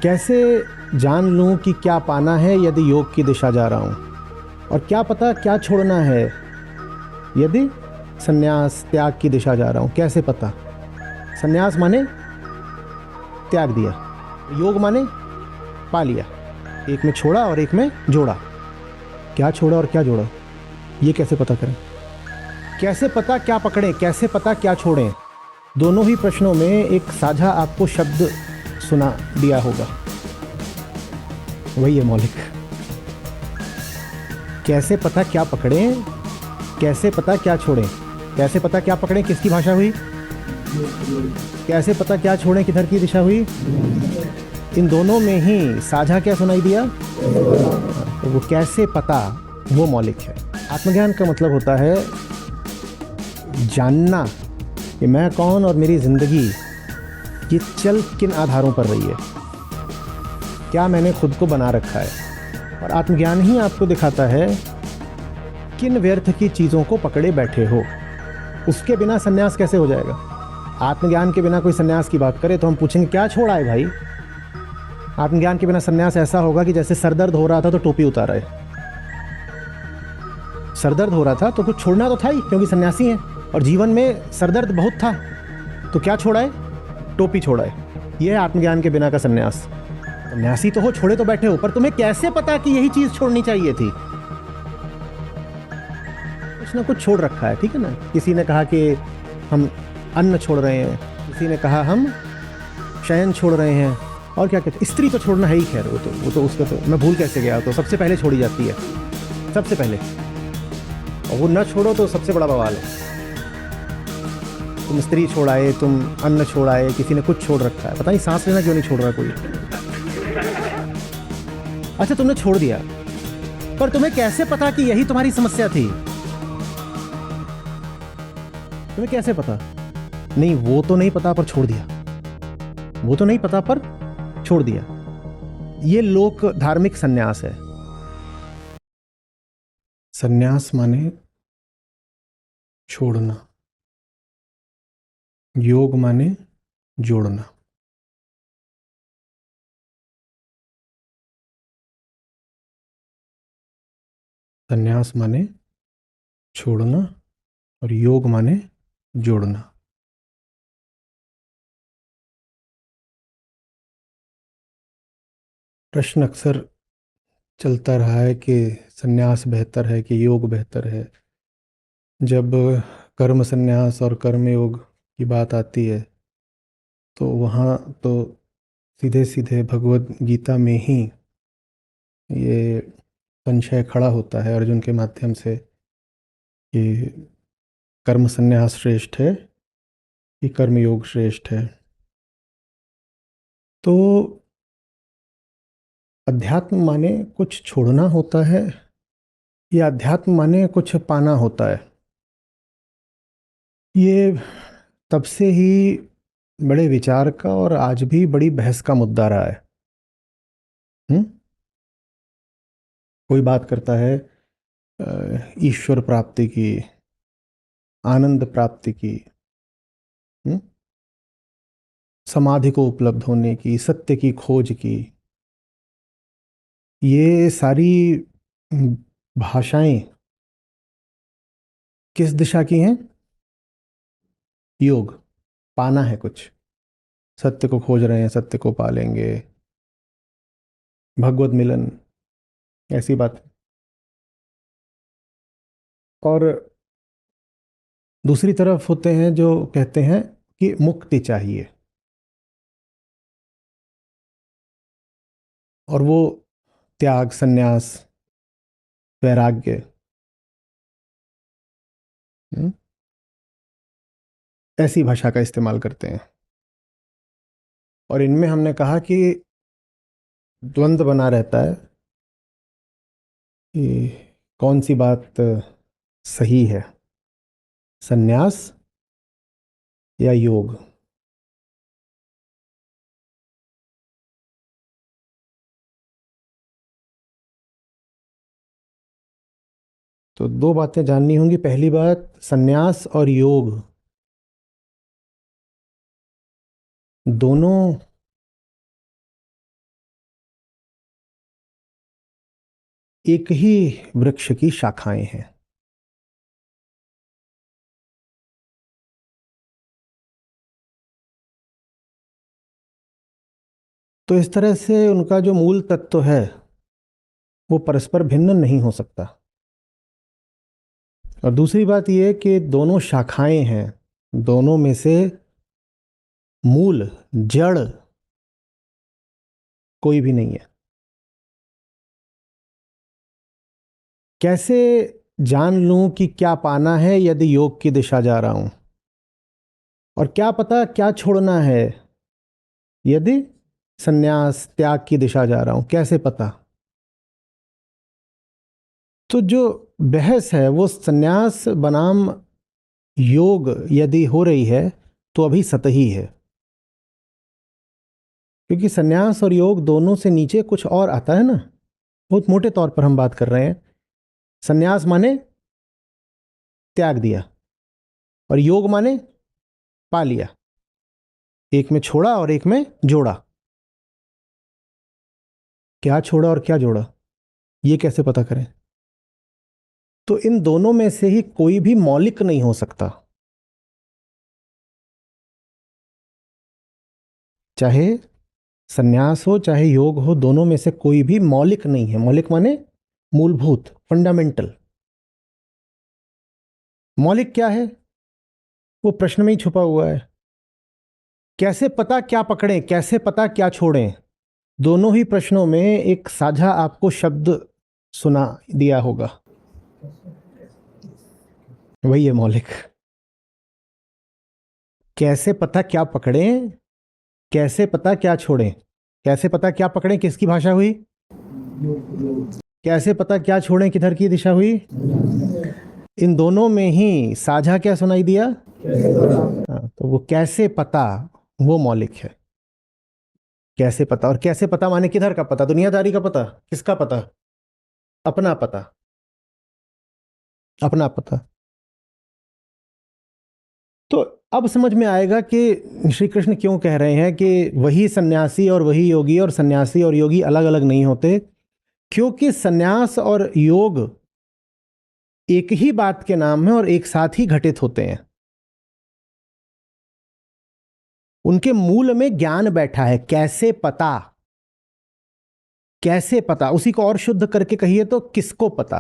कैसे जान लूं कि क्या पाना है यदि योग की दिशा जा रहा हूं, और क्या पता क्या छोड़ना है यदि संन्यास त्याग की दिशा जा रहा हूं। कैसे पता? संन्यास माने त्याग दिया, योग माने पा लिया। एक में छोड़ा और एक में जोड़ा। क्या छोड़ा और क्या जोड़ा, ये कैसे पता करें? कैसे पता क्या पकड़ें, कैसे पता क्या छोड़ें? दोनों ही प्रश्नों में एक साझा आपको शब्द सुना दिया होगा, वही है मौलिक। कैसे पता क्या पकड़ें, कैसे पता क्या छोड़ें। कैसे पता क्या पकड़ें किसकी भाषा हुई? कैसे पता क्या छोड़ें किधर की दिशा हुई? इन दोनों में ही साझा क्या सुनाई दिया? तो वो कैसे पता, वो मौलिक है। आत्मज्ञान का मतलब होता है जानना कि मैं कौन और मेरी जिंदगी ये चल किन आधारों पर रही है, क्या मैंने खुद को बना रखा है। और आत्मज्ञान ही आपको दिखाता है किन व्यर्थ की चीज़ों को पकड़े बैठे हो। उसके बिना सन्यास कैसे हो जाएगा? आत्मज्ञान के बिना कोई सन्यास की बात करे तो हम पूछेंगे क्या छोड़ा है भाई। आत्मज्ञान के बिना सन्यास ऐसा होगा कि जैसे सरदर्द हो रहा था तो टोपी उतारा है। सरदर्द हो रहा था तो कुछ छोड़ना तो था ही, क्योंकि सन्यासी हैं और जीवन में सरदर्द बहुत था, तो क्या छोड़ा है? टोपी छोड़ा है। यह है आत्मज्ञान के बिना का सन्यास। सन्यासी तो हो, छोड़े तो बैठे हो, पर तुम्हें कैसे पता कि यही चीज छोड़नी चाहिए थी? कुछ ना कुछ छोड़ रखा है, ठीक है ना। किसी ने कहा कि हम अन्न छोड़ रहे हैं, किसी ने कहा हम शयन छोड़ रहे हैं, और क्या कहते, स्त्री तो छोड़ना है ही। खैर वो तो उसका तो मैं भूल कैसे गया, तो सबसे पहले छोड़ी जाती है, सबसे पहले। और वो न छोड़ो तो सबसे बड़ा बवाल है। तुम स्त्री छोड़ाए, तुम अन्न छोड़ाए, किसी ने कुछ छोड़ रखा है, पता नहीं सांस लेना क्यों नहीं छोड़ रहा कोई। अच्छा तुमने छोड़ दिया, पर तुम्हें कैसे पता कि यही तुम्हारी समस्या थी? तुम्हें कैसे पता? नहीं वो तो नहीं पता पर छोड़ दिया, वो तो नहीं पता पर छोड़ दिया। ये लोक धार्मिक सन्यास है। सन्यास माने छोड़ना, योग माने जोड़ना। सन्यास माने छोड़ना और योग माने जोड़ना। प्रश्न अक्सर चलता रहा है कि सन्यास बेहतर है कि योग बेहतर है। जब कर्म सन्यास और कर्म योग की बात आती है तो वहाँ तो सीधे सीधे भगवत गीता में ही ये संशय खड़ा होता है अर्जुन के माध्यम से कि कर्म सन्यास श्रेष्ठ है कि कर्म योग श्रेष्ठ है। तो अध्यात्म माने कुछ छोड़ना होता है या अध्यात्म माने कुछ पाना होता है? ये तब से ही बड़े विचार का और आज भी बड़ी बहस का मुद्दा रहा है। हम्म? कोई बात करता है ईश्वर प्राप्ति की, आनंद प्राप्ति की, हम्म? समाधि को उपलब्ध होने की, सत्य की खोज की। ये सारी भाषाएं किस दिशा की हैं? योग। पाना है कुछ, सत्य को खोज रहे हैं, सत्य को पालेंगे, भगवत मिलन, ऐसी बात। और दूसरी तरफ होते हैं जो कहते हैं कि मुक्ति चाहिए, और वो त्याग, सन्यास, वैराग्य, हम्म, ऐसी भाषा का इस्तेमाल करते हैं। और इनमें हमने कहा कि द्वंद्व बना रहता है कि कौन सी बात सही है, सन्यास या योग। तो दो बातें जाननी होंगी। पहली बात, सन्यास और योग दोनों एक ही वृक्ष की शाखाएं हैं। तो इस तरह से उनका जो मूल तत्व है वो परस्पर भिन्न नहीं हो सकता। और दूसरी बात यह कि दोनों शाखाएं हैं, दोनों में से मूल जड़ कोई भी नहीं है। कैसे जान लूं कि क्या पाना है यदि योग की दिशा जा रहा हूं, और क्या पता क्या छोड़ना है यदि संन्यास त्याग की दिशा जा रहा हूं, कैसे पता? तो जो बहस है वो संन्यास बनाम योग यदि हो रही है तो अभी सतही है, क्योंकि संन्यास और योग दोनों से नीचे कुछ और आता है ना। बहुत मोटे तौर पर हम बात कर रहे हैं। संन्यास माने त्याग दिया, और योग माने पा लिया। एक में छोड़ा और एक में जोड़ा। क्या छोड़ा और क्या जोड़ा, ये कैसे पता करें? तो इन दोनों में से ही कोई भी मौलिक नहीं हो सकता। चाहे संन्यास हो चाहे योग हो, दोनों में से कोई भी मौलिक नहीं है। मौलिक माने मूलभूत, फंडामेंटल। मौलिक क्या है वो प्रश्न में ही छुपा हुआ है। कैसे पता क्या पकड़ें, कैसे पता क्या छोड़ें, दोनों ही प्रश्नों में एक साझा आपको शब्द सुना दिया होगा, वही है मौलिक। कैसे पता क्या पकड़ें, कैसे पता क्या छोड़ें। कैसे पता क्या पकड़ें किसकी भाषा हुई? कैसे पता क्या छोड़ें किधर की दिशा हुई? इन दोनों में ही साझा क्या सुनाई दिया? तो वो कैसे पता वो मौलिक है। कैसे पता, और कैसे पता माने किधर का पता? दुनियादारी का पता? किसका पता? अपना पता। अपना पता। तो अब समझ में आएगा कि श्री कृष्ण क्यों कह रहे हैं कि वही सन्यासी और वही योगी, और सन्यासी और योगी अलग अलग नहीं होते। क्योंकि सन्यास और योग एक ही बात के नाम है और एक साथ ही घटित होते हैं। उनके मूल में ज्ञान बैठा है। कैसे पता, कैसे पता, उसी को और शुद्ध करके कहिए तो किसको पता?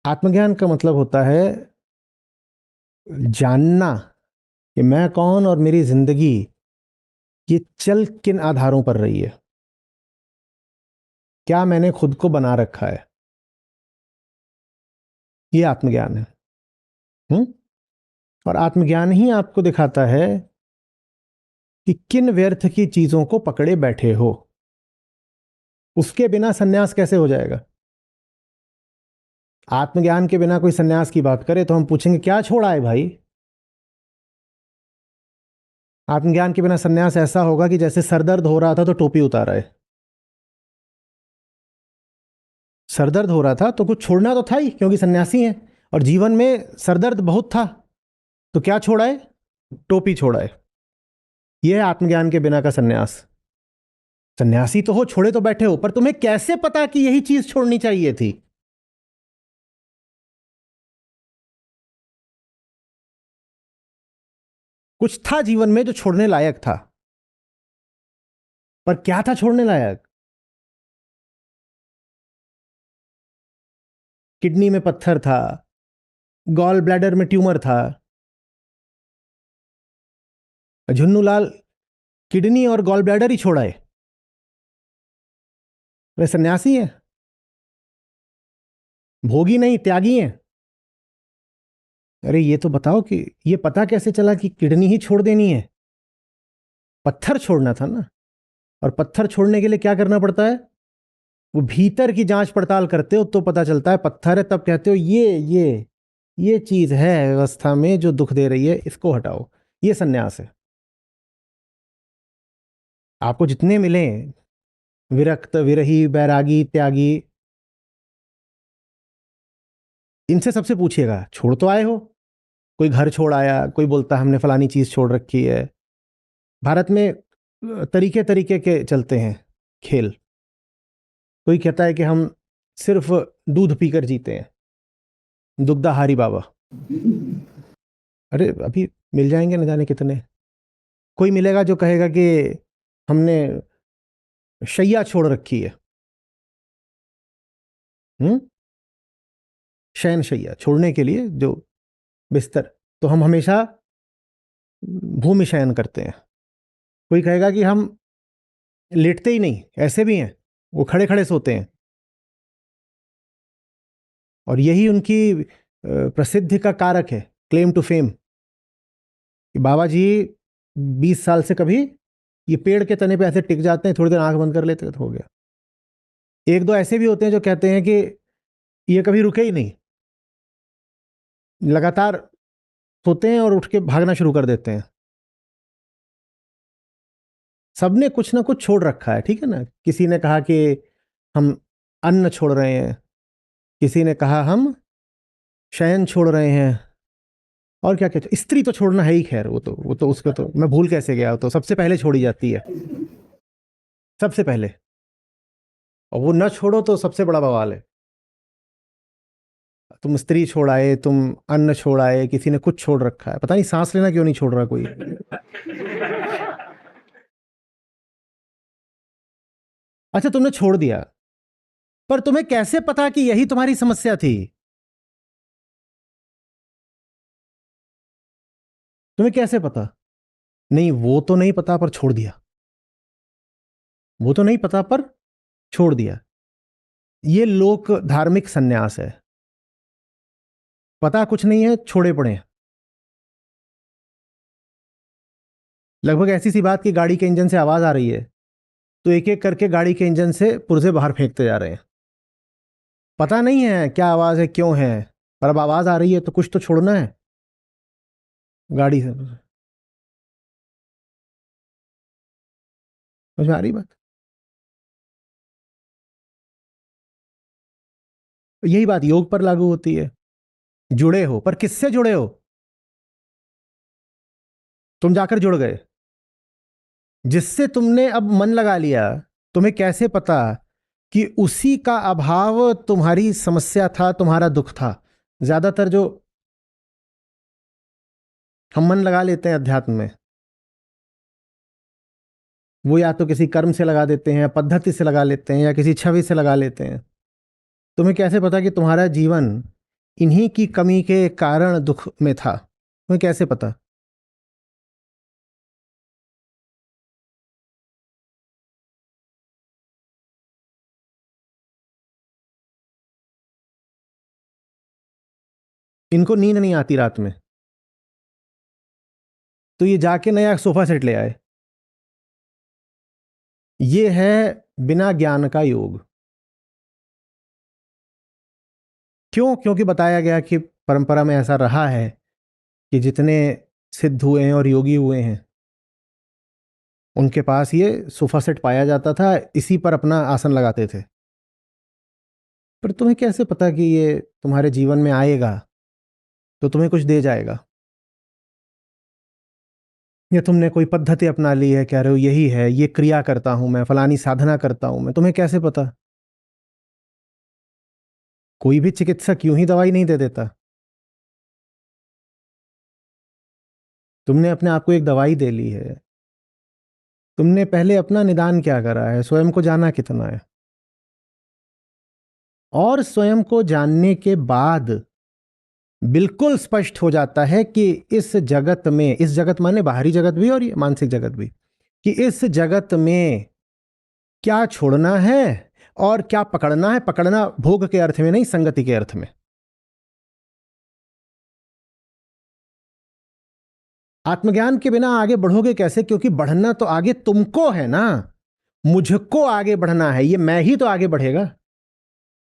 आत्मज्ञान का मतलब होता है जानना कि मैं कौन और मेरी जिंदगी ये चल किन आधारों पर रही है। क्या मैंने खुद को बना रखा है, ये आत्मज्ञान है। और आत्मज्ञान ही आपको दिखाता है कि किन व्यर्थ की चीजों को पकड़े बैठे हो। उसके बिना सन्यास कैसे हो जाएगा? आत्मज्ञान के बिना कोई सन्यास की बात करे तो हम पूछेंगे क्या छोड़ा है भाई? आत्मज्ञान के बिना सन्यास ऐसा होगा कि जैसे सरदर्द हो रहा था तो टोपी उतारा है। सरदर्द हो रहा था तो कुछ छोड़ना तो था ही, क्योंकि सन्यासी हैं और जीवन में सरदर्द बहुत था, तो क्या छोड़ा है? टोपी छोड़ा है। यह है आत्मज्ञान के बिना का सन्यास। सन्यासी तो हो, छोड़े तो बैठे हो, पर तुम्हें कैसे पता कि यही चीज छोड़नी चाहिए थी? कुछ था जीवन में जो छोड़ने लायक था, पर क्या था छोड़ने लायक? किडनी में पत्थर था, गॉल ब्लैडर में ट्यूमर था। झुन्नूलाल किडनी और गॉल ब्लैडर ही छोड़ा है, वे सन्यासी है? भोगी नहीं, त्यागी है। अरे ये तो बताओ कि ये पता कैसे चला कि किडनी ही छोड़ देनी है? पत्थर छोड़ना था ना। और पत्थर छोड़ने के लिए क्या करना पड़ता है? वो भीतर की जांच पड़ताल करते हो तो पता चलता है पत्थर है, तब कहते हो ये चीज है व्यवस्था में जो दुख दे रही है, इसको हटाओ। ये सन्यास है। आपको जितने मिले, विरक्त, विरही, बैरागी, त्यागी, इनसे सबसे पूछिएगा छोड़ तो आए हो? कोई घर छोड़ आया, कोई बोलता हमने फलानी चीज छोड़ रखी है। भारत में तरीके तरीके के चलते हैं खेल। कोई कहता है कि हम सिर्फ दूध पीकर जीते हैं, दुग्धाहारी बाबा। अरे अभी मिल जाएंगे न जाने कितने। कोई मिलेगा जो कहेगा कि हमने शैया छोड़ रखी है। शयन शैया छोड़ने के लिए जो बिस्तर, तो हम हमेशा भूमि शयन करते हैं। कोई कहेगा कि हम लेटते ही नहीं, ऐसे भी हैं, वो खड़े खड़े सोते हैं। और यही उनकी प्रसिद्धि का कारक है, क्लेम टू फेम, कि बाबा जी 20 साल से कभी ये पेड़ के तने पे ऐसे टिक जाते हैं, थोड़ी देर आंख बंद कर लेते हैं तो हो गया। एक दो ऐसे भी होते हैं जो कहते हैं कि ये कभी रुके ही नहीं, लगातार सोते हैं और उठ के भागना शुरू कर देते हैं। सबने कुछ ना कुछ छोड़ रखा है, ठीक है ना। किसी ने कहा कि हम अन्न छोड़ रहे हैं, किसी ने कहा हम शयन छोड़ रहे हैं, और क्या क्या, स्त्री तो छोड़ना है ही। खैर वो तो उसको तो मैं भूल कैसे गया, तो सबसे पहले छोड़ी जाती है, सबसे पहले। और वो न छोड़ो तो सबसे बड़ा बवाल है। तुम स्त्री छोड़ आए, तुम अन्न छोड़ आए, किसी ने कुछ छोड़ रखा है, पता नहीं सांस लेना क्यों नहीं छोड़ रहा कोई। अच्छा, तुमने छोड़ दिया, पर तुम्हें कैसे पता कि यही तुम्हारी समस्या थी? तुम्हें कैसे पता? नहीं, वो तो नहीं पता पर छोड़ दिया। वो तो नहीं पता पर छोड़ दिया। ये लोक धार्मिक सन्यास है। पता कुछ नहीं है, छोड़े पड़े हैं। लगभग ऐसी सी बात कि गाड़ी के इंजन से आवाज आ रही है, तो एक एक करके गाड़ी के इंजन से पुर्जे बाहर फेंकते जा रहे हैं। पता नहीं है क्या आवाज है, क्यों है, पर अब आवाज आ रही है तो कुछ तो छोड़ना है गाड़ी से। समझ में आ रही बात? यही बात योग पर लागू होती है। जुड़े हो, पर किससे जुड़े हो? तुम जाकर जुड़ गए, जिससे तुमने अब मन लगा लिया। तुम्हें कैसे पता कि उसी का अभाव तुम्हारी समस्या था, तुम्हारा दुख था? ज्यादातर जो हम मन लगा लेते हैं अध्यात्म में, वो या तो किसी कर्म से लगा देते हैं, या पद्धति से लगा लेते हैं, या किसी छवि से लगा लेते हैं। तुम्हें कैसे पता कि तुम्हारा जीवन इन्हीं की कमी के कारण दुख में था? तुम्हें कैसे पता? इनको नींद नहीं आती रात में, तो ये जाके नया सोफा सेट ले आए। ये है बिना ज्ञान का योग। क्यों? क्योंकि बताया गया कि परंपरा में ऐसा रहा है कि जितने सिद्ध हुए हैं और योगी हुए हैं, उनके पास ये सोफा सेट पाया जाता था, इसी पर अपना आसन लगाते थे। पर तुम्हें कैसे पता कि ये तुम्हारे जीवन में आएगा तो तुम्हें कुछ दे जाएगा? या तुमने कोई पद्धति अपना ली है, कह रहे हो यही है, ये क्रिया करता हूं मैं, फलानी साधना करता हूं मैं, तुम्हें कैसे पता? कोई भी चिकित्सक यूं ही दवाई नहीं दे देता। तुमने अपने आप को एक दवाई दे ली है। तुमने पहले अपना निदान क्या करा है, स्वयं को जाना कितना है? और स्वयं को जानने के बाद बिल्कुल स्पष्ट हो जाता है कि इस जगत में, इस जगत माने बाहरी जगत भी और ये मानसिक जगत भी, कि इस जगत में क्या छोड़ना है और क्या पकड़ना है। पकड़ना भोग के अर्थ में नहीं, संगति के अर्थ में। आत्मज्ञान के बिना आगे बढ़ोगे कैसे? क्योंकि बढ़ना तो आगे तुमको है ना, मुझको आगे बढ़ना है। ये मैं ही तो आगे बढ़ेगा।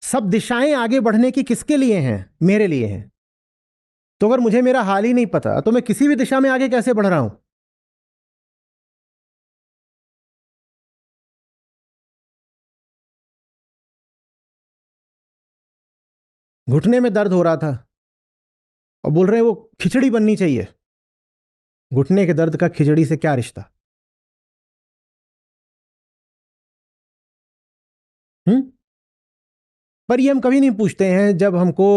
सब दिशाएं आगे बढ़ने की किसके लिए हैं? मेरे लिए हैं। तो अगर मुझे मेरा हाल ही नहीं पता तो मैं किसी भी दिशा में आगे कैसे बढ़ रहा हूं? घुटने में दर्द हो रहा था और बोल रहे हैं वो खिचड़ी बननी चाहिए। घुटने के दर्द का खिचड़ी से क्या रिश्ता? पर ये हम कभी नहीं पूछते हैं जब हमको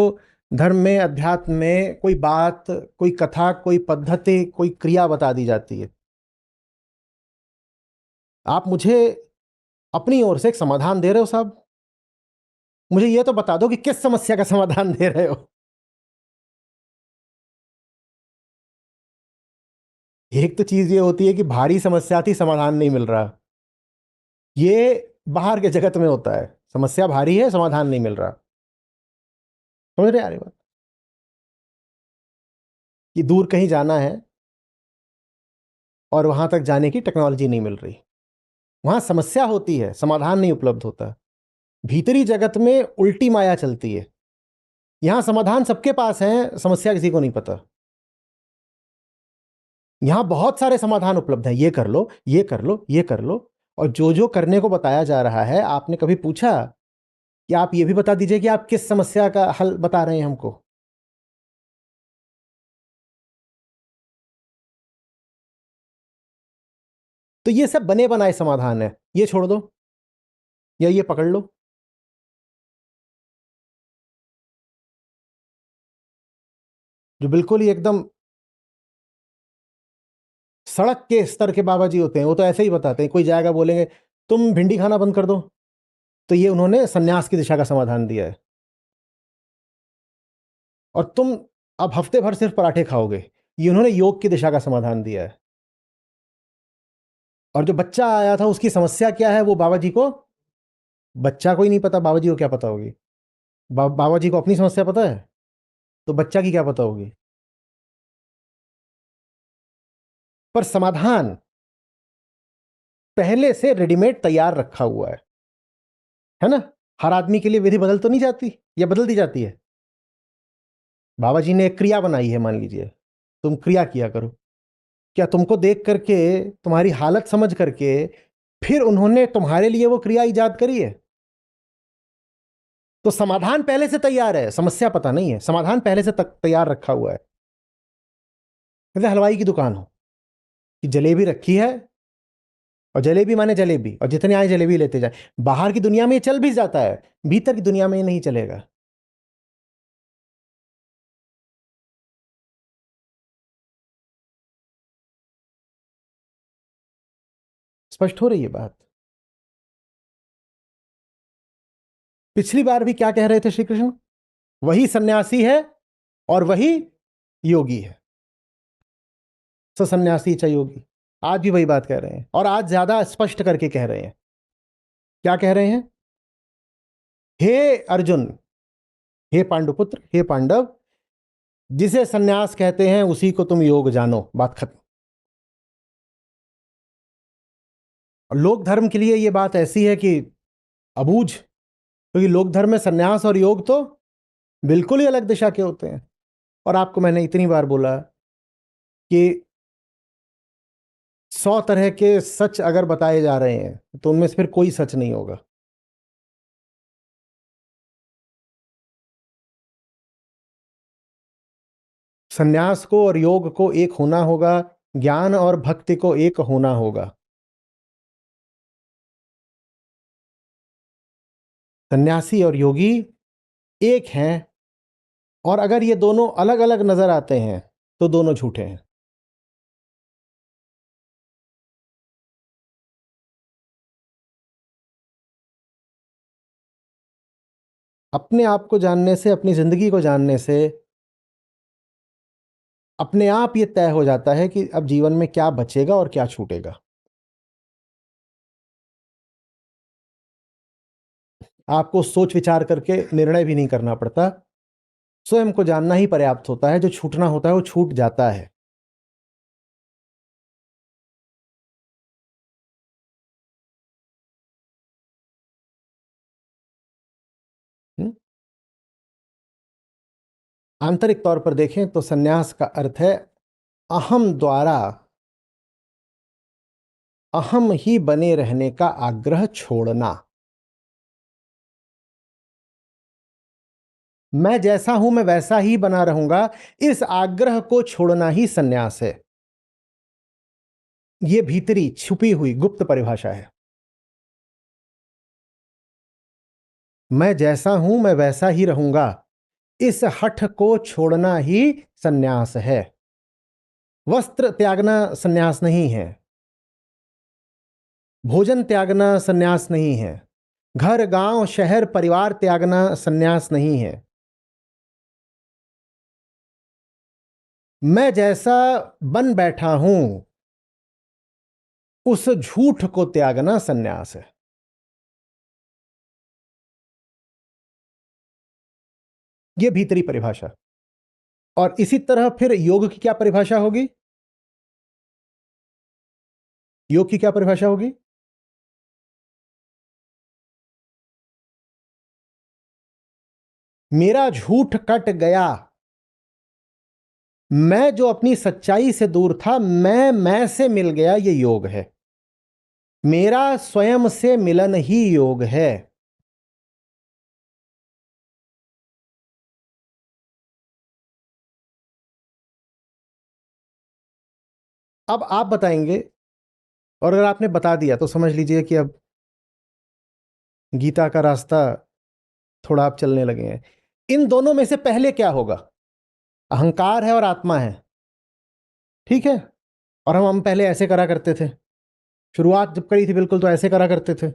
धर्म में, अध्यात्म में कोई बात, कोई कथा, कोई पद्धति, कोई क्रिया बता दी जाती है। आप मुझे अपनी ओर से एक समाधान दे रहे हो साहब? मुझे ये तो बता दो कि किस समस्या का समाधान दे रहे हो? एक तो चीज ये होती है कि भारी समस्या थी, समाधान नहीं मिल रहा। ये बाहर के जगत में होता है, समस्या भारी है, समाधान नहीं मिल रहा। समझ रहे यार ये बात? कि दूर कहीं जाना है और वहां तक जाने की टेक्नोलॉजी नहीं मिल रही, वहां समस्या होती है, समाधान नहीं उपलब्ध होता। भीतरी जगत में उल्टी माया चलती है, यहां समाधान सबके पास है, समस्या किसी को नहीं पता। यहां बहुत सारे समाधान उपलब्ध हैं, ये कर लो, ये कर लो, ये कर लो, और जो जो करने को बताया जा रहा है, आपने कभी पूछा कि आप ये भी बता दीजिए कि आप किस समस्या का हल बता रहे हैं हमको? तो ये सब बने बनाए समाधान है, ये छोड़ दो या ये पकड़ लो। जो बिल्कुल ही एकदम सड़क के स्तर के बाबा जी होते हैं, वो तो ऐसे ही बताते हैं। कोई जाएगा, बोलेंगे तुम भिंडी खाना बंद कर दो, तो ये उन्होंने सन्यास की दिशा का समाधान दिया है। और तुम अब हफ्ते भर सिर्फ पराठे खाओगे, ये उन्होंने योग की दिशा का समाधान दिया है। और जो बच्चा आया था, उसकी समस्या क्या है, वो बाबा जी को, बच्चा को ही नहीं पता, बाबा जी को क्या पता होगी? बाबा जी को अपनी समस्या पता है, तो बच्चा की क्या पता होगी? पर समाधान पहले से रेडीमेड तैयार रखा हुआ है ना? हर आदमी के लिए विधि बदल तो नहीं जाती, या बदल दी जाती है? बाबा जी ने एक क्रिया बनाई है, मान लीजिए तुम क्रिया किया करो। क्या तुमको देख करके, तुम्हारी हालत समझ करके, फिर उन्होंने तुम्हारे लिए वो क्रिया इजाद करी है? तो समाधान पहले से तैयार है, समस्या पता नहीं है, समाधान पहले से तैयार रखा हुआ है। जैसे हलवाई की दुकान हो, कि जलेबी रखी है, और जलेबी माने जलेबी, और जितने आए जलेबी लेते जाए। बाहर की दुनिया में ये चल भी जाता है, भीतर की दुनिया में ये नहीं चलेगा। स्पष्ट हो रही है बात? पिछली बार भी क्या कह रहे थे श्री कृष्ण? वही सन्यासी है और वही योगी है। स सन्यासी च योगी। आज भी वही बात कह रहे हैं, और आज ज्यादा स्पष्ट करके कह रहे हैं। क्या कह रहे हैं? हे अर्जुन, हे पांडुपुत्र, हे पांडव, जिसे सन्यास कहते हैं उसी को तुम योग जानो, बात खत्म। और लोक धर्म के लिए यह बात ऐसी है कि अबूझ, क्योंकि लोक धर्म में सन्यास और योग तो बिल्कुल ही अलग दिशा के होते हैं। और आपको मैंने इतनी बार बोला कि 100 तरह के सच अगर बताए जा रहे हैं, तो उनमें से फिर कोई सच नहीं होगा। सन्यास को और योग को एक होना होगा, ज्ञान और भक्ति को एक होना होगा। सन्यासी और योगी एक हैं, और अगर ये दोनों अलग अलग नजर आते हैं, तो दोनों झूठे हैं। अपने आप को जानने से, अपनी जिंदगी को जानने से अपने आप ये तय हो जाता है कि अब जीवन में क्या बचेगा और क्या छूटेगा। आपको सोच विचार करके निर्णय भी नहीं करना पड़ता, स्वयं को जानना ही पर्याप्त होता है। जो छूटना होता है वो छूट जाता है। हम्म? आंतरिक तौर पर देखें तो सन्यास का अर्थ है अहम द्वारा अहम ही बने रहने का आग्रह छोड़ना। मैं जैसा हूं, मैं वैसा ही बना रहूंगा, इस आग्रह को छोड़ना ही सन्यास है। यह भीतरी छुपी हुई गुप्त परिभाषा है। मैं जैसा हूं मैं वैसा ही रहूंगा, इस हठ को छोड़ना ही सन्यास है। वस्त्र त्यागना सन्यास नहीं है, भोजन त्यागना सन्यास नहीं है, घर गांव शहर परिवार त्यागना सन्यास नहीं है। मैं जैसा बन बैठा हूं उस झूठ को त्यागना सन्यास है। यह भीतरी परिभाषा। और इसी तरह फिर योग की क्या परिभाषा होगी? योग की क्या परिभाषा होगी? मेरा झूठ कट गया, मैं जो अपनी सच्चाई से दूर था, मैं से मिल गया, ये योग है। मेरा स्वयं से मिलन ही योग है। अब आप बताएंगे, और अगर आपने बता दिया तो समझ लीजिए कि अब गीता का रास्ता थोड़ा आप चलने लगे हैं। इन दोनों में से पहले क्या होगा? अहंकार है और आत्मा है, ठीक है। और हम पहले ऐसे करा करते थे, शुरुआत जब करी थी बिल्कुल तो ऐसे करा करते थे।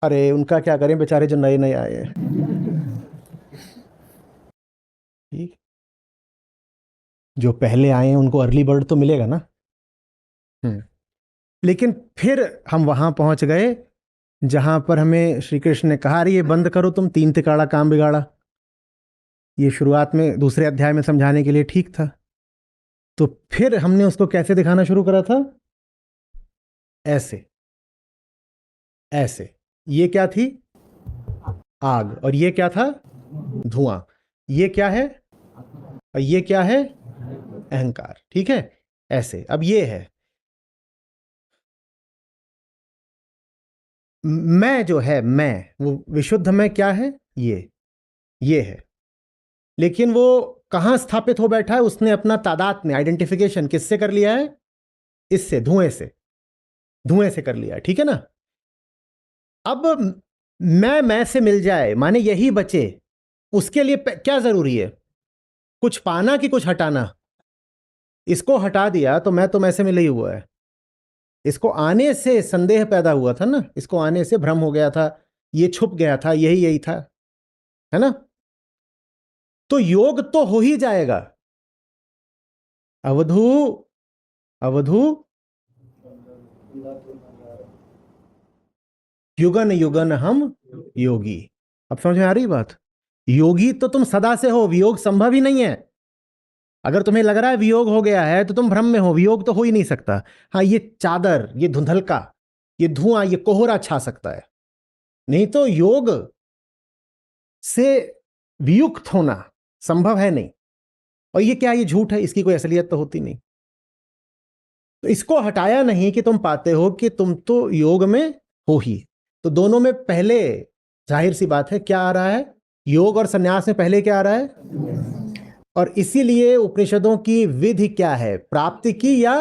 अरे उनका क्या करें बेचारे जो नए नए आए हैं, ठीक। जो पहले आए हैं उनको अर्ली बर्ड तो मिलेगा ना। लेकिन फिर हम वहां पहुंच गए जहां पर हमें श्री कृष्ण ने कहा, अरे ये बंद करो तुम, तीन तिकाड़ा काम बिगाड़ा। ये शुरुआत में दूसरे अध्याय में समझाने के लिए ठीक था। तो फिर हमने उसको कैसे दिखाना शुरू करा था? ऐसे ऐसे। ये क्या थी? आग। और ये क्या था? धुआं। ये क्या है? और ये क्या है? अहंकार, ठीक है। ऐसे। अब ये है मैं, जो है मैं, वो विशुद्ध मैं क्या है? ये है। लेकिन वो कहां स्थापित हो बैठा है? उसने अपना तादात्म्य, आइडेंटिफिकेशन किससे कर लिया है? इससे, धुएं से। धुएं से कर लिया, ठीक है ना। अब मैं से मिल जाए माने यही बचे, उसके लिए क्या जरूरी है? कुछ पाना कि कुछ हटाना? इसको हटा दिया तो मैं से मिला ही हुआ है। इसको आने से संदेह पैदा हुआ था ना, इसको आने से भ्रम हो गया था, ये छुप गया था, यही था, है ना। तो योग तो हो ही जाएगा। अवधू, अवधू, युगन युगन हम योगी। अब समझ में आ रही बात? योगी तो तुम सदा से हो, वियोग संभव ही नहीं है। अगर तुम्हें लग रहा है वियोग हो गया है तो तुम भ्रम में हो, वियोग तो हो ही नहीं सकता। हाँ, ये चादर, ये धुंधलका, ये धुआं, ये कोहरा छा सकता है, नहीं तो योग से वियुक्त होना संभव है नहीं। और ये क्या, ये झूठ है, इसकी कोई असलियत तो होती नहीं। तो इसको हटाया नहीं कि तुम पाते हो कि तुम तो योग में हो ही। तो दोनों में पहले जाहिर सी बात है क्या आ रहा है? योग और सन्यास में पहले क्या आ रहा है? और इसीलिए उपनिषदों की विधि क्या है? प्राप्ति की या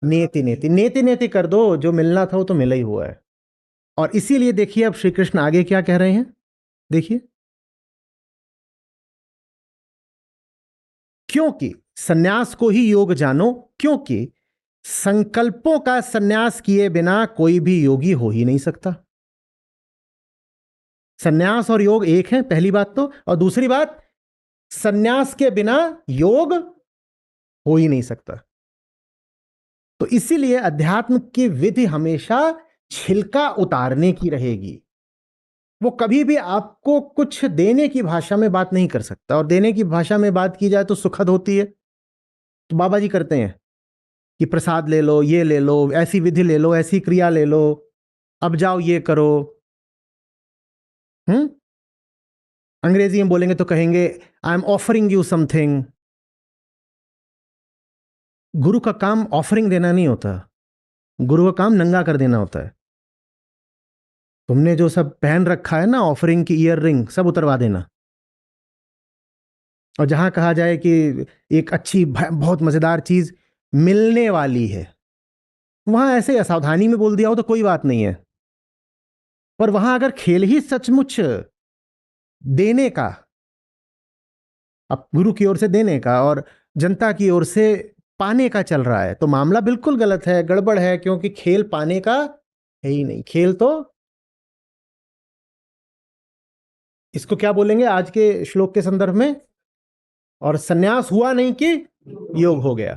नेति? नेति नेति नेति कर दो, जो मिलना था वो तो मिला ही हुआ है। और इसीलिए देखिए अब श्री कृष्ण आगे क्या कह रहे हैं, देखिए। क्योंकि सन्यास को ही योग जानो, क्योंकि संकल्पों का सन्यास किए बिना कोई भी योगी हो ही नहीं सकता। सन्यास और योग एक है, पहली बात तो। और दूसरी बात, सन्यास के बिना योग हो ही नहीं सकता। तो इसीलिए अध्यात्म की विधि हमेशा छिलका उतारने की रहेगी। वो कभी भी आपको कुछ देने की भाषा में बात नहीं कर सकता, और देने की भाषा में बात की जाए तो सुखद होती है। तो बाबा जी करते हैं कि प्रसाद ले लो, ये ले लो, ऐसी विधि ले लो, ऐसी क्रिया ले लो, अब जाओ ये करो। अंग्रेजी में बोलेंगे तो कहेंगे I am offering you something. गुरु का काम ऑफरिंग देना नहीं होता, गुरु का काम नंगा कर देना होता है। तुमने जो सब पहन रखा है ना, ऑफरिंग की ईयर रिंग सब उतरवा देना। और जहां कहा जाए कि एक अच्छी बहुत मजेदार चीज मिलने वाली है, वहां ऐसे असावधानी में बोल दिया हो तो कोई बात नहीं है, पर वहां अगर खेल ही सचमुच देने का, अब गुरु की ओर से देने का और जनता की ओर से पाने का चल रहा है, तो मामला बिल्कुल गलत है, गड़बड़ है, क्योंकि खेल पाने का है ही नहीं। खेल तो इसको क्या बोलेंगे आज के श्लोक के संदर्भ में, और सन्यास हुआ नहीं कि योग हो गया,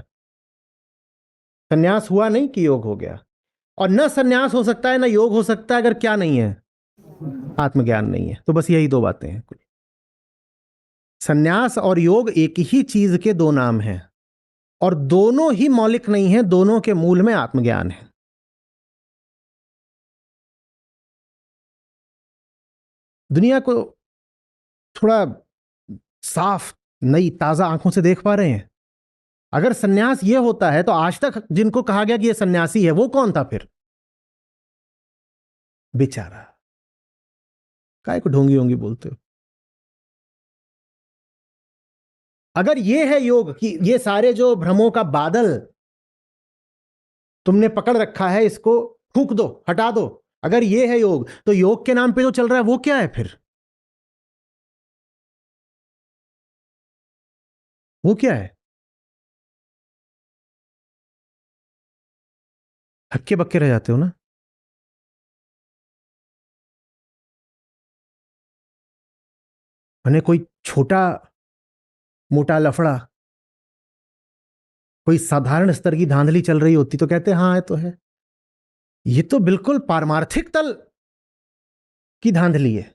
सन्यास हुआ नहीं कि योग हो गया। और न सन्यास हो सकता है, न योग हो सकता है अगर क्या नहीं है, आत्मज्ञान नहीं है। तो बस यही दो बातें हैं। सन्यास और योग एक ही चीज के दो नाम हैं, और दोनों ही मौलिक नहीं है, दोनों के मूल में आत्मज्ञान है। दुनिया को थोड़ा साफ नई ताजा आंखों से देख पा रहे हैं? अगर सन्यास ये होता है तो आज तक जिनको कहा गया कि ये सन्यासी है वो कौन था फिर? बेचारा, काय को ढोंगी होंगी बोलते हो। अगर ये है योग कि ये सारे जो भ्रमों का बादल तुमने पकड़ रखा है इसको फूंक दो, हटा दो, अगर ये है योग, तो योग के नाम पे जो चल रहा है वो क्या है फिर? वो क्या है? हक्के बक्के रह जाते हो ना। मैंने कोई छोटा मोटा लफड़ा, कोई साधारण स्तर की धांधली चल रही होती तो कहते हाँ है तो है। ये तो बिल्कुल पारमार्थिक तल की धांधली है।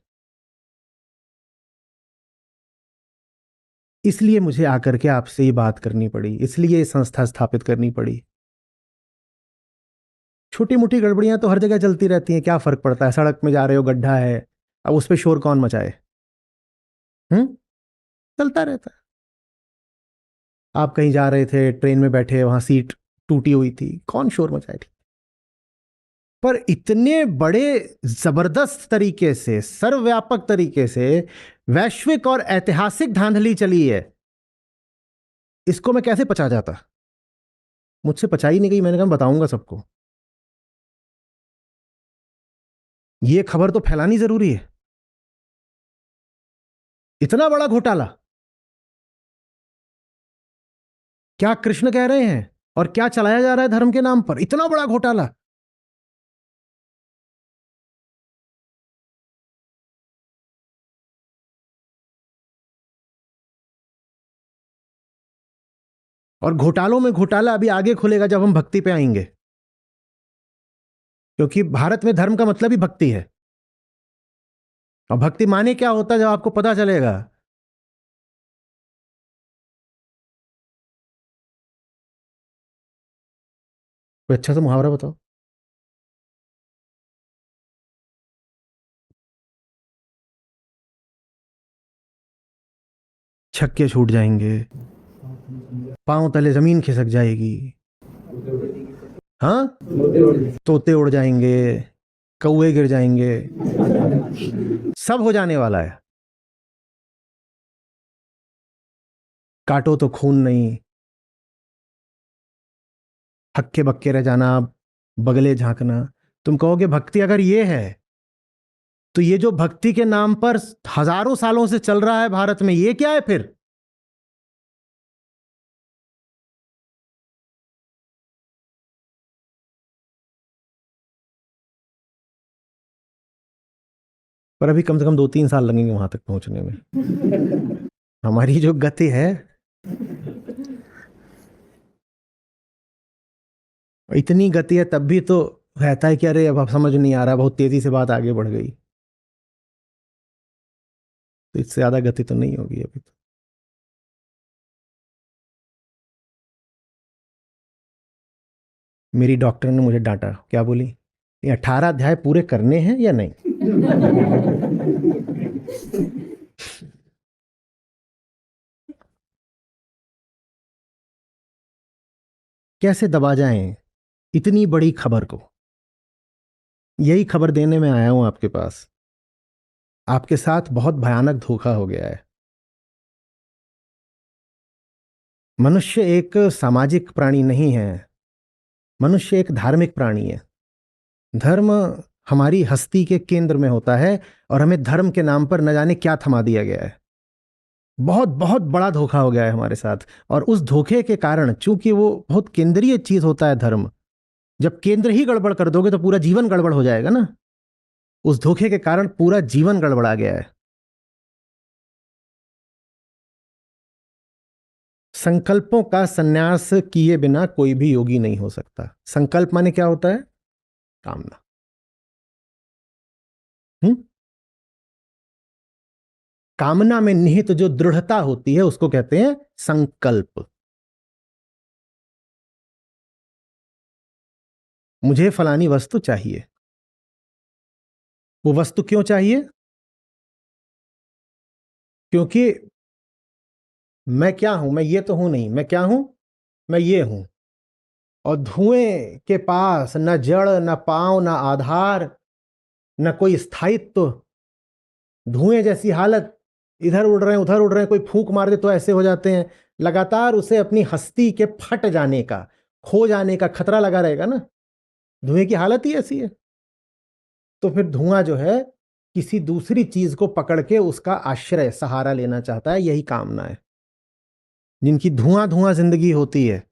इसलिए मुझे आकर के आपसे ये बात करनी पड़ी, इसलिए ये संस्था स्थापित करनी पड़ी। छोटी मोटी गड़बड़ियां तो हर जगह चलती रहती हैं, क्या फर्क पड़ता है? सड़क में जा रहे हो, गड्ढा है, अब उस पर शोर कौन मचाए? चलता रहता है। आप कहीं जा रहे थे, ट्रेन में बैठे, वहां सीट टूटी हुई थी, कौन शोर मचाए थी? पर इतने बड़े जबरदस्त तरीके से, सर्वव्यापक तरीके से वैश्विक और ऐतिहासिक धांधली चली है, इसको मैं कैसे पचा जाता? मुझसे पचाई नहीं गई। मैंने कहा बताऊंगा सबको। ये खबर तो फैलानी जरूरी है। इतना बड़ा घोटाला क्या कृष्ण कह रहे हैं, और क्या चलाया जा रहा है धर्म के नाम पर? इतना बड़ा घोटाला। और घोटालों में घोटाला अभी आगे खुलेगा जब हम भक्ति पे आएंगे, क्योंकि भारत में धर्म का मतलब ही भक्ति है। और भक्ति माने क्या होता है जब आपको पता चलेगा। कोई अच्छा सा मुहावरा बताओ। छक्के छूट जाएंगे, पांव तले जमीन खिसक जाएगी, हाँ, तोते उड़ जाएंगे, कौए गिर जाएंगे, सब हो जाने वाला है। काटो तो खून नहीं, हक्के बक्के रह जाना, बगले झांकना। तुम कहोगे भक्ति अगर ये है, तो ये जो भक्ति के नाम पर हजारों सालों से चल रहा है भारत में, ये क्या है फिर? पर अभी कम से कम 2-3 साल लगेंगे वहां तक पहुंचने में। हमारी जो गति है, इतनी गति है, तब भी तो रहता है कि अरे अब समझ नहीं आ रहा, बहुत तेजी से बात आगे बढ़ गई। तो इससे ज्यादा गति तो नहीं होगी अभी तो। मेरी डॉक्टर ने मुझे डांटा, क्या बोली? ये 18 अध्याय पूरे करने हैं या नहीं? कैसे दबा जाएं इतनी बड़ी खबर को? यही खबर देने में आया हूं आपके पास। आपके साथ बहुत भयानक धोखा हो गया है। मनुष्य एक सामाजिक प्राणी नहीं है, मनुष्य एक धार्मिक प्राणी है। धर्म हमारी हस्ती के केंद्र में होता है और हमें धर्म के नाम पर न जाने क्या थमा दिया गया है। बहुत बहुत बड़ा धोखा हो गया है हमारे साथ। और उस धोखे के कारण, चूंकि वो बहुत केंद्रीय चीज होता है धर्म, जब केंद्र ही गड़बड़ कर दोगे तो पूरा जीवन गड़बड़ हो जाएगा ना। उस धोखे के कारण पूरा जीवन गड़बड़ा गया है। संकल्पों का संन्यास किए बिना कोई भी योगी नहीं हो सकता। संकल्प माने क्या होता है? कामना। कामना में निहित जो दृढ़ता होती है उसको कहते हैं संकल्प। मुझे फलानी वस्तु चाहिए। वो वस्तु क्यों चाहिए? क्योंकि मैं क्या हूं? मैं ये तो हूं नहीं। मैं क्या हूं? मैं ये हूं। और धुएं के पास न जड़, न पांव, न आधार, न कोई स्थायित्व। धुएं जैसी हालत, इधर उड़ रहे हैं उधर उड़ रहे हैं, कोई फूंक मार दे तो ऐसे हो जाते हैं। लगातार उसे अपनी हस्ती के फट जाने का, खो जाने का खतरा लगा रहेगा ना। धुएं की हालत ही ऐसी है। तो फिर धुआं जो है किसी दूसरी चीज को पकड़ के उसका आश्रय, सहारा लेना चाहता है। यही कामना है। जिनकी धुआं धुआं जिंदगी होती है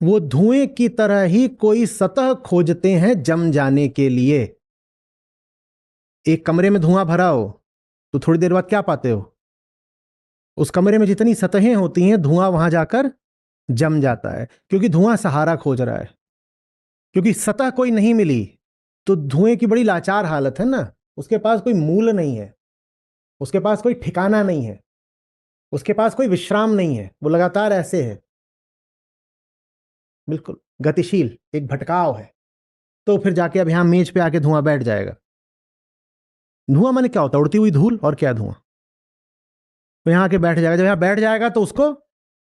वो धुएं की तरह ही कोई सतह खोजते हैं जम जाने के लिए। एक कमरे में धुआं भरा हो तो थोड़ी देर बाद क्या पाते हो? उस कमरे में जितनी सतहें होती हैं धुआं वहां जाकर जम जाता है, क्योंकि धुआं सहारा खोज रहा है। क्योंकि सतह कोई नहीं मिली तो धुएं की बड़ी लाचार हालत है ना। उसके पास कोई मूल नहीं है, उसके पास कोई ठिकाना नहीं है, उसके पास कोई विश्राम नहीं है। वो लगातार ऐसे है, बिल्कुल गतिशील, एक भटकाव है। तो फिर जाके अब यहां मेज पे आके धुआं बैठ जाएगा। धुआं माने क्या होता है? उड़ती हुई धूल। और क्या धुआं? तो यहां आके बैठ जाएगा। जब यहां बैठ जाएगा तो उसको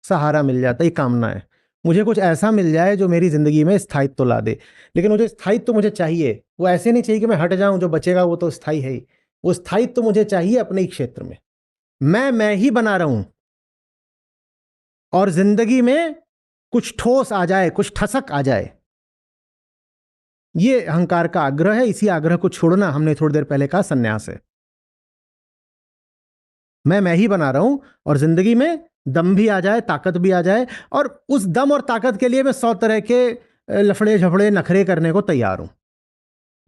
सहारा मिल जाता है। ये कामना है। मुझे कुछ ऐसा मिल जाए जो मेरी जिंदगी में स्थायित्व ला दे। लेकिन मुझे स्थायित्व मुझे चाहिए, वो ऐसे नहीं चाहिए कि मैं हट जाऊं, जो बचेगा वो तो स्थायी है ही। वो स्थायित्व मुझे चाहिए अपने ही क्षेत्र में। मैं ही बना रहा हूं और जिंदगी में कुछ ठोस आ जाए, कुछ ठसक आ जाए। ये अहंकार का आग्रह है। इसी आग्रह को छोड़ना, हमने थोड़ी देर पहले कहा, संन्यास है। मैं ही बना रहा हूं और जिंदगी में दम भी आ जाए, ताकत भी आ जाए। और उस दम और ताकत के लिए मैं 100 तरह के लफड़े झफड़े नखरे करने को तैयार हूं।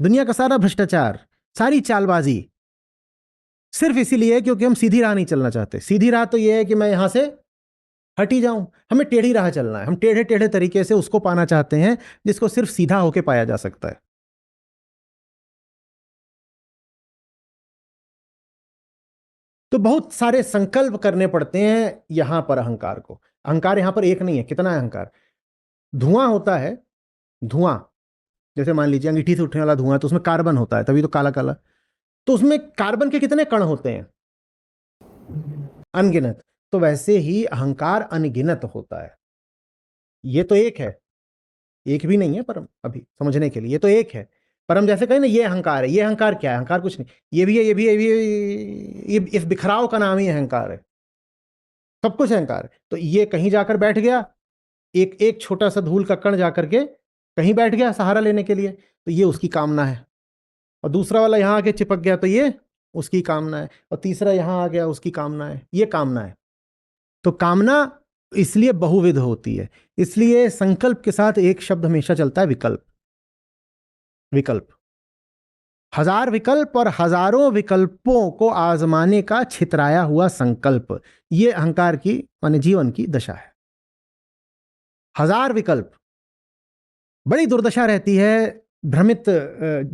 दुनिया का सारा भ्रष्टाचार, सारी चालबाजी सिर्फ इसीलिए क्योंकि हम सीधी राह नहीं चलना चाहते। सीधी राह तो यह है कि मैं यहां से हट ही जाऊं। हमें टेढ़ी राह चलना है। हम टेढ़े टेढ़े तरीके से उसको पाना चाहते हैं जिसको सिर्फ सीधा होके पाया जा सकता है। तो बहुत सारे संकल्प करने पड़ते हैं यहां पर अहंकार को। अहंकार यहां पर एक नहीं है, कितना है अहंकार? धुआं होता है। धुआं, जैसे मान लीजिए अंगीठी से उठने वाला धुआं है तो उसमें कार्बन होता है, तभी तो काला काला। तो उसमें कार्बन के कितने कण होते हैं? अनगिनत। तो वैसे ही अहंकार अनगिनत होता है। ये तो एक है, एक भी नहीं है परम, अभी समझने के लिए ये तो एक है। परम जैसे कहें ना ये अहंकार है। ये अहंकार क्या है? अहंकार कुछ नहीं। ये भी है, ये भी है, ये भी है। ये इस बिखराव का नाम ही अहंकार है। सब कुछ अहंकार है। तो ये कहीं जाकर बैठ गया, एक एक छोटा सा धूल का कण जाकर के कहीं बैठ गया सहारा लेने के लिए, तो ये उसकी कामना है। और दूसरा वाला यहां आके चिपक गया तो ये उसकी कामना है। और तीसरा यहां आ गया, उसकी कामना है। ये कामना है। तो कामना इसलिए बहुविध होती है। इसलिए संकल्प के साथ एक शब्द हमेशा चलता है, विकल्प। विकल्प, हजार विकल्प और हजारों विकल्पों को आजमाने का छितराया हुआ संकल्प, ये अहंकार की माने जीवन की दशा है। हजार विकल्प, बड़ी दुर्दशा रहती है भ्रमित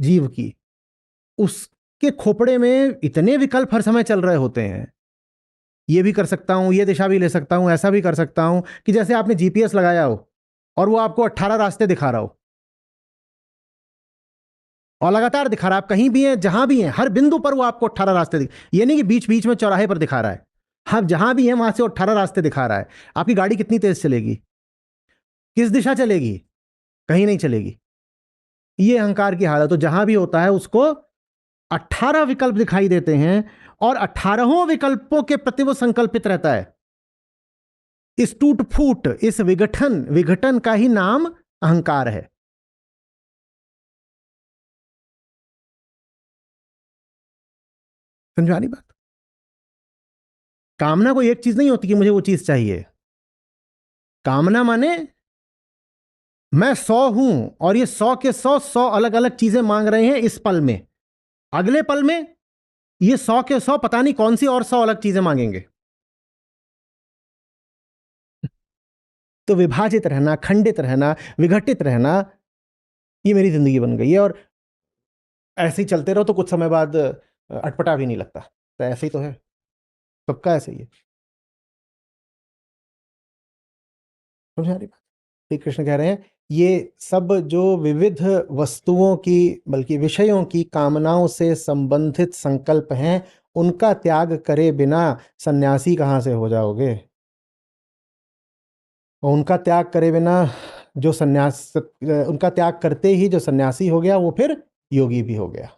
जीव की। उसके खोपड़े में इतने विकल्प हर समय चल रहे होते हैं। ये भी कर सकता हूं, ये दिशा भी ले सकता हूं, ऐसा भी कर सकता हूं, कि जैसे आपने जीपीएस लगाया हो और वो आपको 18 रास्ते दिखा रहा हो। और लगातार दिखा रहा है, आप कहीं भी हैं, जहां भी हैं, हर बिंदु पर वो आपको 18 रास्ते ये नहीं कि बीच बीच में चौराहे पर दिखा रहा है। आप जहां भी हैं वहां से 18 रास्ते दिखा रहा है। आपकी गाड़ी कितनी तेज चलेगी, किस दिशा चलेगी? कहीं नहीं चलेगी। ये अहंकार की हालत। तो जहां भी होता है उसको 18 विकल्प दिखाई देते हैं और 18 विकल्पों के प्रति वो संकल्पित रहता है। इस टूट फूट, इस विघटन का ही नाम अहंकार है। समझा नहीं बात? कामना कोई एक चीज नहीं होती कि मुझे वो चीज चाहिए। कामना माने मैं 100 हूं और ये 100 के 100 अलग अलग चीजें मांग रहे हैं इस पल में, अगले पल में ये 100 के 100 पता नहीं कौन सी और 100 अलग चीजें मांगेंगे। तो विभाजित रहना, खंडित रहना, विघटित रहना, ये मेरी जिंदगी बन गई है। और ऐसे ही चलते रहो तो कुछ समय बाद अटपटा भी नहीं लगता। तो ऐसे ही तो है, सबका ऐसे ही है। समझा रही बात? श्री कृष्ण कह रहे हैं ये सब जो विविध वस्तुओं की, बल्कि विषयों की कामनाओं से संबंधित संकल्प हैं, उनका त्याग करे बिना सन्यासी कहाँ से हो जाओगे? और उनका त्याग करे बिना जो सन्यास, उनका त्याग करते ही जो सन्यासी हो गया वो फिर योगी भी हो गया।